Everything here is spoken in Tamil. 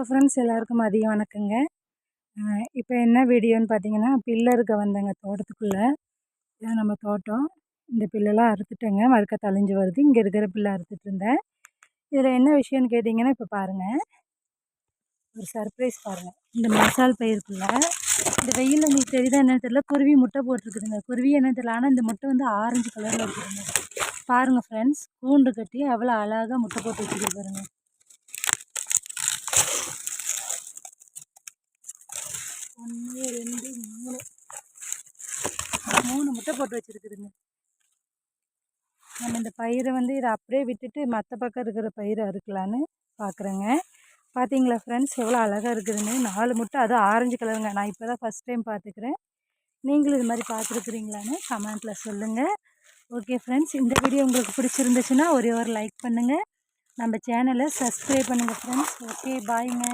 ஃப்ரெண்ட்ஸ் எல்லாருக்கும் மதியம் வணக்கங்க. இப்போ என்ன வீடியோன்னு பார்த்தீங்கன்னா, பில்லு அறுக்க வந்தேங்க தோட்டத்துக்குள்ளே. இதான் நம்ம தோட்டம். இந்த பில்லெல்லாம் அறுத்துட்டேங்க. மறுக்க தழிஞ்சு வருது. இங்கே இருக்கிற பில்லை அறுத்துட்டு இருந்தேன். இதில் என்ன விஷயம்னு கேட்டிங்கன்னா, இப்போ பாருங்கள், ஒரு சர்ப்ரைஸ் பாருங்கள். இந்த மசால் பயிருக்குள்ள இந்த வெயிலில் உங்களுக்கு தெரியுதா என்னன்னு தெரியல, குருவி முட்டை போட்டிருக்குதுங்க. குருவி என்னன்னு தெரியல, ஆனால் இந்த முட்டை வந்து ஆரஞ்சு கலரில் இருக்குதுங்க. பாருங்கள் ஃப்ரெண்ட்ஸ், கூண்டு கட்டி அவ்வளோ அழகாக முட்டை போட்டு வச்சுருக்கு பாருங்க. 1 2 3 முட்டை போட்டு வச்சுருக்குதுங்க. நம்ம இந்த பயிரை வந்து இதை அப்படியே விட்டுட்டு மற்ற பக்கம் இருக்கிற பயிரை அறுக்கலான்னு பார்க்குறேங்க. பார்த்தீங்களா ஃப்ரெண்ட்ஸ், எவ்வளோ அழகாக இருக்குதுன்னு. 4 முட்டை, அதுவும் ஆரஞ்சு கலருங்க. நான் இப்போ தான் ஃபஸ்ட் டைம் பார்த்துக்கிறேன். நீங்களும் இது மாதிரி பார்த்துருக்குறீங்களான்னு கமெண்ட்டில் சொல்லுங்கள். ஓகே ஃப்ரெண்ட்ஸ், இந்த வீடியோ உங்களுக்கு பிடிச்சிருந்துச்சுன்னா ஒரே ஒரு லைக் பண்ணுங்கள். நம்ம சேனலை சப்ஸ்கிரைப் பண்ணுங்கள் ஃப்ரெண்ட்ஸ். ஓகே, பாய்ங்க.